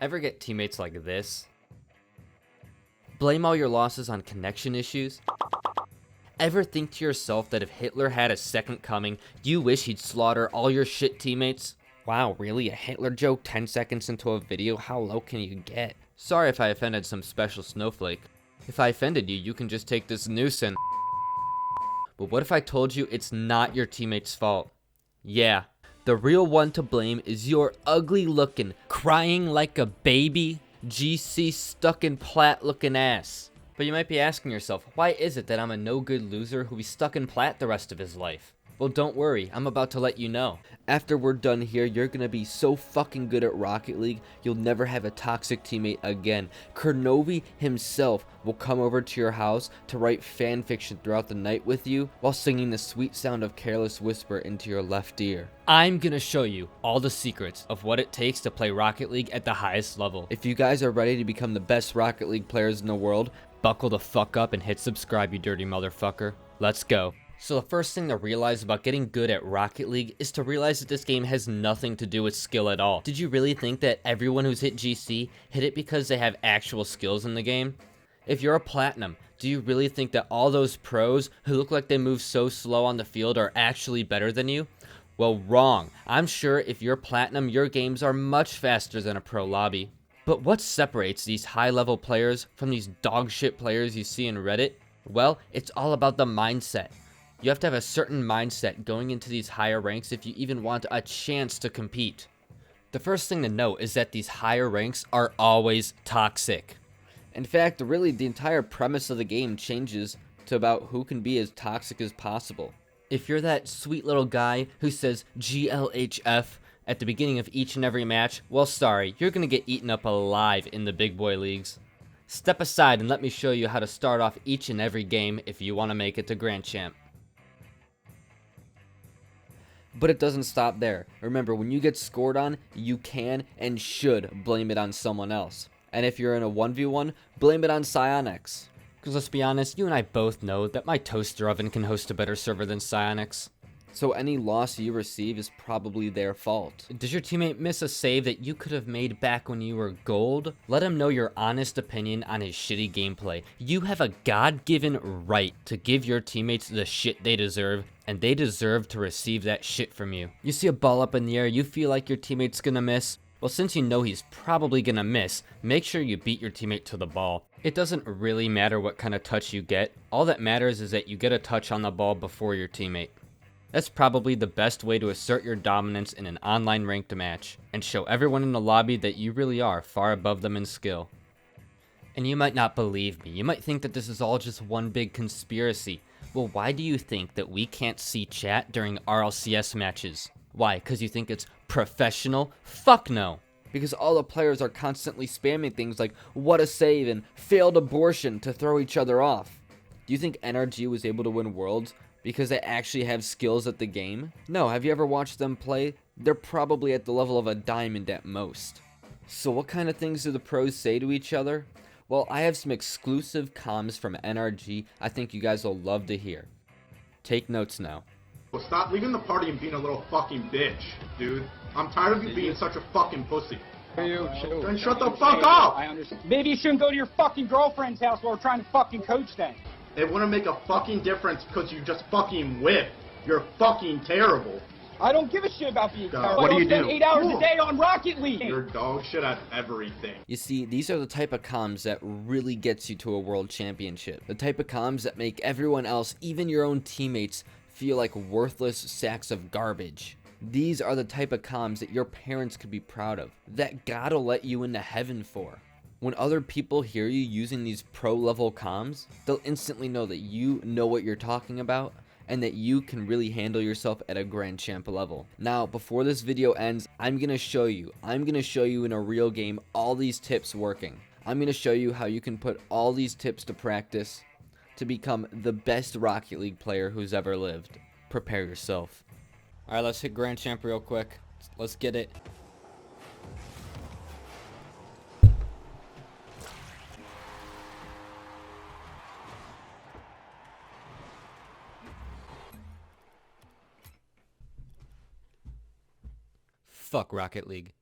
Ever get teammates like this? Blame all your losses on connection issues? Ever think to yourself that if Hitler had a second coming, you wish he'd slaughter all your shit teammates? Wow, really? A Hitler joke 10 seconds into a video? How low can you get? Sorry if I offended some special snowflake. If I offended you, you can just take this noose and... But what if I told you it's not your teammate's fault? Yeah, the real one to blame is your ugly looking, crying like a baby, GC stuck in plat looking ass. But you might be asking yourself, why is it that I'm a no good loser who'll be stuck in plat the rest of his life? Well, don't worry, I'm about to let you know. After we're done here, you're gonna be so fucking good at Rocket League, you'll never have a toxic teammate again. Kernovi himself will come over to your house to write fan fiction throughout the night with you while singing the sweet sound of Careless Whisper into your left ear. I'm gonna show you all the secrets of what it takes to play Rocket League at the highest level. If you guys are ready to become the best Rocket League players in the world, buckle the fuck up and hit subscribe, you dirty motherfucker. Let's go. So the first thing to realize about getting good at Rocket League is to realize that this game has nothing to do with skill at all. Did you really think that everyone who's hit GC hit it because they have actual skills in the game? If you're a Platinum, do you really think that all those pros who look like they move so slow on the field are actually better than you? Well, wrong. I'm sure if you're Platinum, your games are much faster than a pro lobby. But what separates these high-level players from these dogshit players you see in Reddit? Well, it's all about the mindset. You have to have a certain mindset going into these higher ranks if you even want a chance to compete. The first thing to note is that these higher ranks are always toxic. In fact, really the entire premise of the game changes to about who can be as toxic as possible. If you're that sweet little guy who says GLHF at the beginning of each and every match, well sorry, you're gonna get eaten up alive in the big boy leagues. Step aside and let me show you how to start off each and every game if you want to make it to Grand Champ. But it doesn't stop there. Remember, when you get scored on, you can and should blame it on someone else. And if you're in a 1v1, blame it on Psyonix. Because let's be honest, you and I both know that my toaster oven can host a better server than Psyonix. So any loss you receive is probably their fault. Does your teammate miss a save that you could have made back when you were gold? Let him know your honest opinion on his shitty gameplay. You have a God-given right to give your teammates the shit they deserve, and they deserve to receive that shit from you. You see a ball up in the air, you feel like your teammate's gonna miss? Well, since you know he's probably gonna miss, make sure you beat your teammate to the ball. It doesn't really matter what kind of touch you get. All that matters is that you get a touch on the ball before your teammate. That's probably the best way to assert your dominance in an online ranked match, and show everyone in the lobby that you really are far above them in skill. And you might not believe me, you might think that this is all just one big conspiracy. Well, why do you think that we can't see chat during RLCS matches? Why, because you think it's professional? Fuck no! Because all the players are constantly spamming things like, what a save and failed abortion to throw each other off. Do you think NRG was able to win Worlds because they actually have skills at the game? No, have you ever watched them play? They're probably at the level of a diamond at most. So what kind of things do the pros say to each other? Well, I have some exclusive comms from NRG I think you guys will love to hear. Take notes now. Well, stop leaving the party and being a little fucking bitch, dude. I'm tired of you being such a fucking pussy. Then shut the fuck up! I understand. Maybe you shouldn't go to your fucking girlfriend's house while we're trying to fucking coach then. It wouldn't make a fucking difference because you just fucking whip. You're fucking terrible. I don't give a shit about being terrible. What do you I don't spend do? 8 hours a day on Rocket League. You're dog shit at everything. You see, these are the type of comms that really gets you to a world championship. The type of comms that make everyone else, even your own teammates, feel like worthless sacks of garbage. These are the type of comms that your parents could be proud of, that God'll let you into heaven for. When other people hear you using these pro-level comms, they'll instantly know that you know what you're talking about, and that you can really handle yourself at a Grand Champ level. Now, before this video ends, I'm gonna show you in a real game all these tips working. I'm gonna show you how you can put all these tips to practice to become the best Rocket League player who's ever lived. Prepare yourself. Alright, let's hit Grand Champ real quick. Let's get it. Fuck Rocket League.